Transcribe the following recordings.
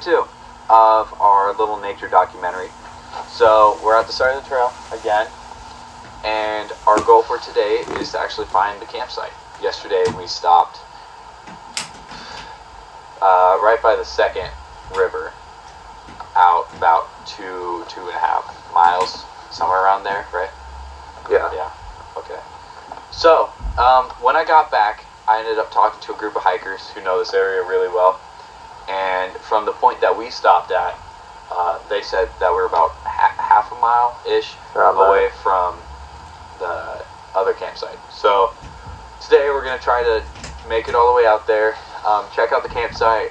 2 of our little nature documentary. So we're at the side of the trail again, and our goal for today is to actually find the campsite. Yesterday we stopped right by the second river, out about 2.5 miles, somewhere around there, right? Yeah. Okay. So when I got back, I ended up talking to a group of hikers who know this area really well, and from the point that we stopped at, they said that we're about half a mile-ish away from the other campsite. So today we're going to try to make it all the way out there, check out the campsite,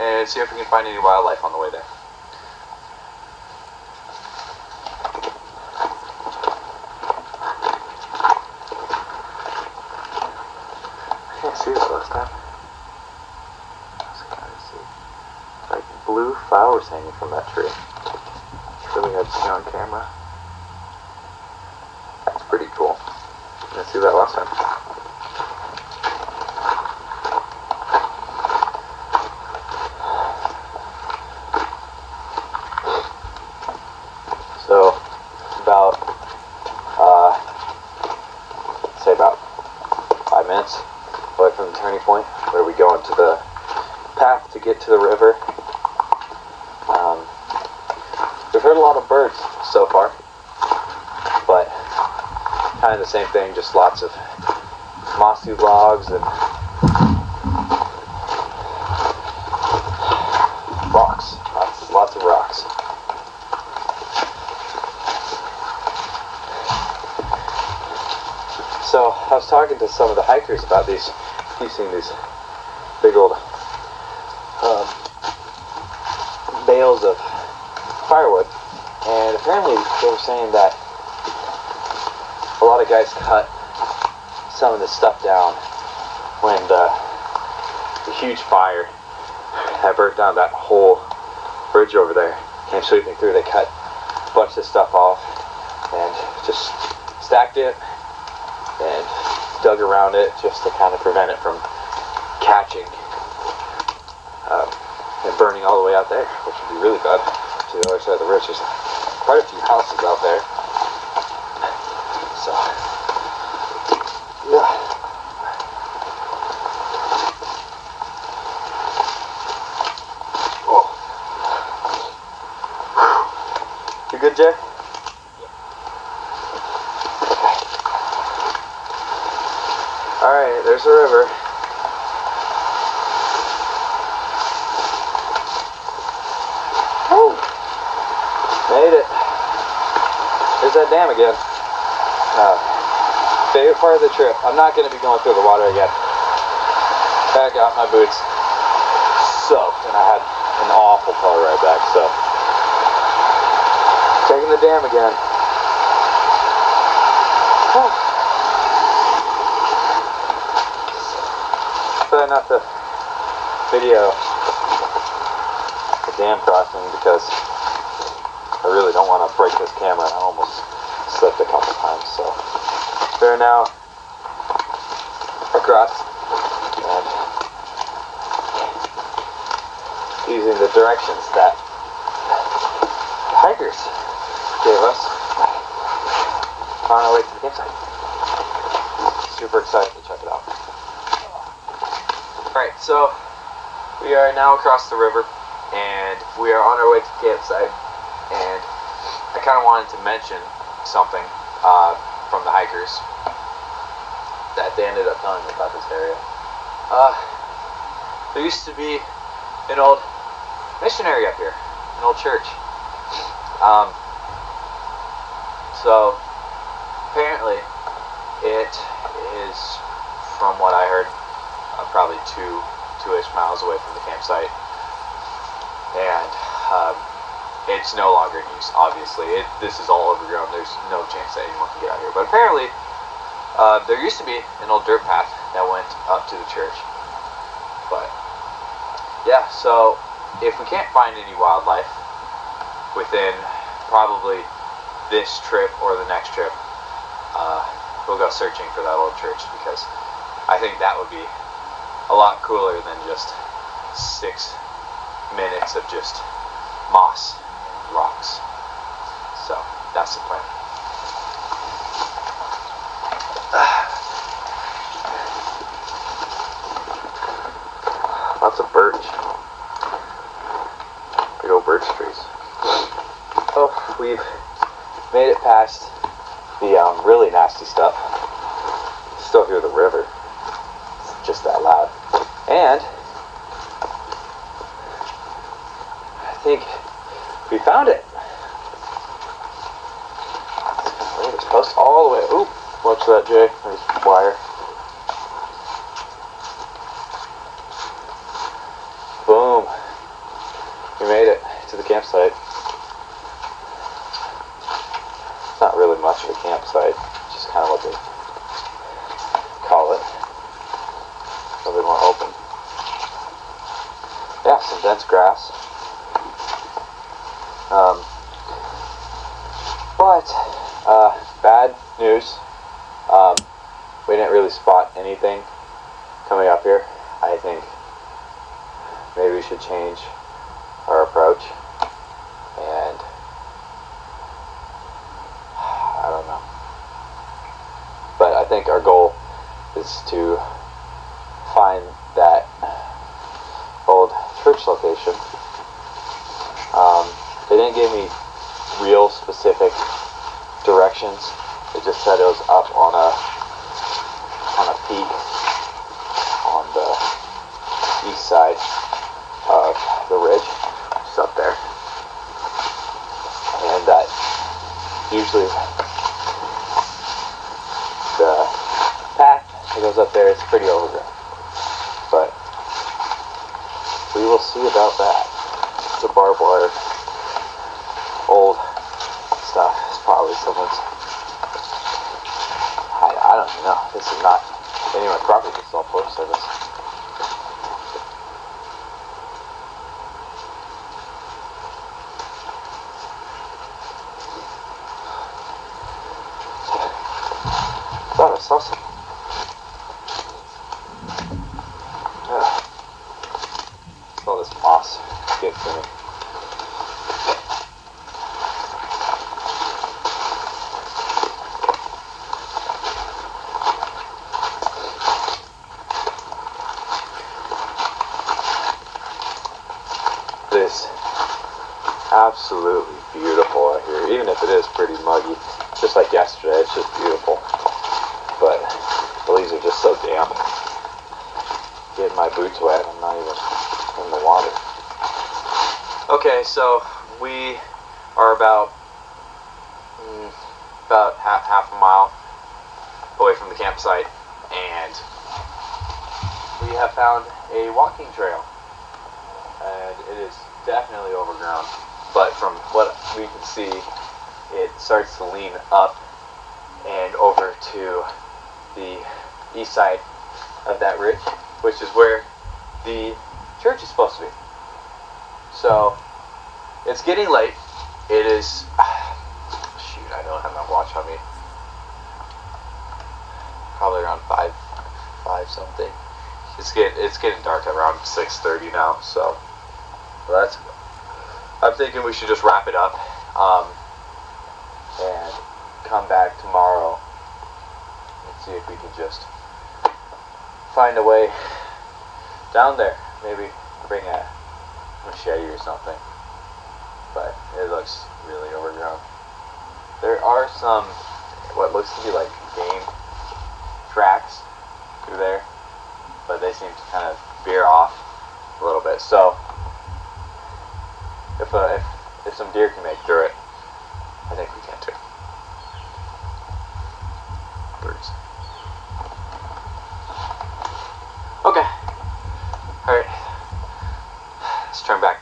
and see if we can find any wildlife on the way there. I can't see this last time. Like blue flowers hanging from that tree. It's really hard to see on camera. That's pretty cool. I didn't see that last time. So about say about 5 minutes away from the turning point where we go into the path to get to the river. We've heard a lot of birds so far, but kind of the same thing, just lots of mossy logs and rocks, lots of rocks. So I was talking to some of the hikers about these. You've seen these big old bales of firewood, and apparently they were saying that a lot of guys cut some of this stuff down when the huge fire that burnt down that whole bridge over there came sweeping through. They cut a bunch of stuff off and just stacked it and dug around it just to kind of prevent it from catching and burning all the way out there, which would be really bad. To the other side of the ridge, there's quite a few houses out there. So, yeah. Oh. You good, Jay? Okay. Alright, there's the river. Made it. There's that dam again. Favorite part of the trip. I'm not going to be going through the water again. I got my boots soaked, and I had an awful car ride back, so checking the dam again. Try not to video the dam crossing because I really don't want to break this camera. I almost slipped a couple times, so they're now across and using the directions that the hikers gave us on our way to the campsite. Super excited to check it out. Alright, so we are now across the river, and we are on our way to the campsite. And I kind of wanted to mention something from the hikers that they ended up telling me about this area. There used to be an old missionary up here, an old church. So apparently it is, from what I heard, probably two-ish miles away from the campsite, and it's no longer in use, obviously. This is all overgrown. There's no chance that anyone can get out here. But apparently, there used to be an old dirt path that went up to the church. But, yeah, so if we can't find any wildlife within probably this trip or the next trip, we'll go searching for that old church, because I think that would be a lot cooler than just 6 minutes of just moss and rocks. So that's the plan. Lots of birch. Big old birch trees. Oh, we've made it past the really nasty stuff. Still hear the river. It's just that loud. And I think we found it. It's supposed all the way. Oop! Watch that, Jay. There's wire. Boom. We made it to the campsite. It's not really much of a campsite. It's just kind of what they call it. A little bit more open. Yeah, some dense grass. Bad news. We didn't really spot anything coming up here. I think maybe we should change our approach. And I don't know. But I think our goal is to find that old church location. They didn't give me real specific directions. It just said it was up on a peak on the east side of the ridge, just up there. And that usually the path that goes up there is pretty overgrown. But we will see about that. The barbed wire, old stuff. It's probably someone's. I don't even know. This is not any of my property. It's all Forest Service. Thought I saw some. All this moss getting to me. It's absolutely beautiful out here, even if it is pretty muggy. Just like yesterday, it's just beautiful. But the leaves are just so damp. Getting my boots wet, I'm not even in the water. Okay, so we are about half a mile away from the campsite, and we have found a walking trail. And it is definitely overgrown, but from what we can see, it starts to lean up and over to the east side of that ridge, which is where the church is supposed to be. So it's getting late. It is shoot, I don't have my watch on me. Probably around 5 something. It's getting dark at around 6:30 now, so I'm thinking we should just wrap it up and come back tomorrow and see if we can just find a way down there. Maybe bring a machete or something. But it looks really overgrown. There are some what looks to be like game tracks through there, but they seem to kind of veer off a little bit. So if some deer can make through it, I think we can too. Birds. Okay. Alright. Let's turn back.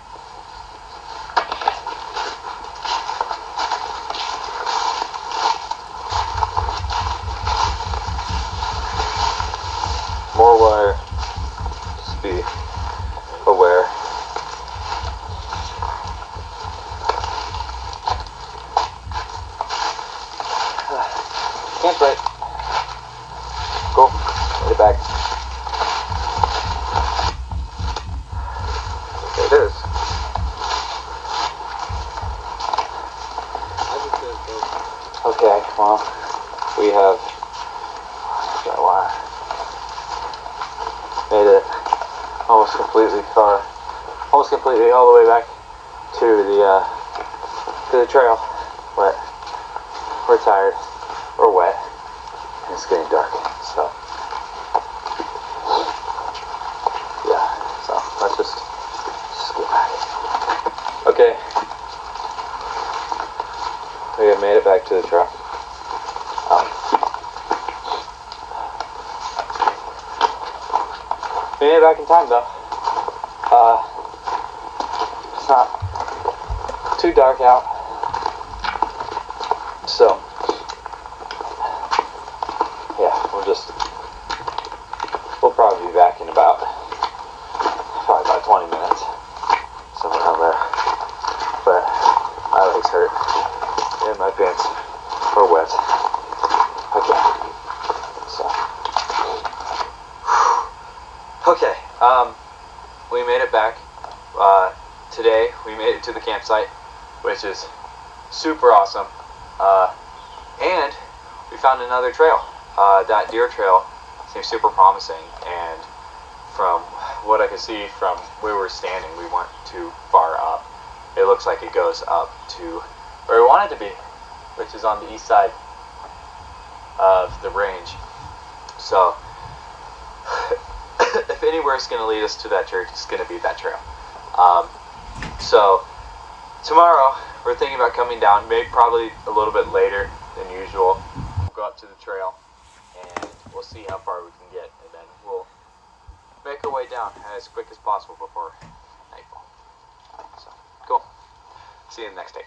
More wire. Just be aware. Well, we have, I forgot why, made it almost completely all the way back to the trail, but we're tired, we're wet, and it's getting dark, so yeah, so let's just get back. Okay, we have made it back to the trail. We made it back in time though. It's not too dark out, so yeah, we'll probably be back in about 20 minutes, somewhere around there. But my legs hurt and my pants are wet again. So okay, we made it back. Today we made it to the campsite, which is super awesome. And we found another trail. That deer trail seems super promising, and from what I could see from where we were standing, we weren't too far up. It looks like it goes up to where we want it to be, which is on the east side of the range. So if anywhere is going to lead us to that church, it's going to be that trail. So tomorrow we're thinking about coming down, maybe probably a little bit later than usual. We'll go up to the trail and we'll see how far we can get, and then we'll make our way down as quick as possible before nightfall. So cool. See you in the next day.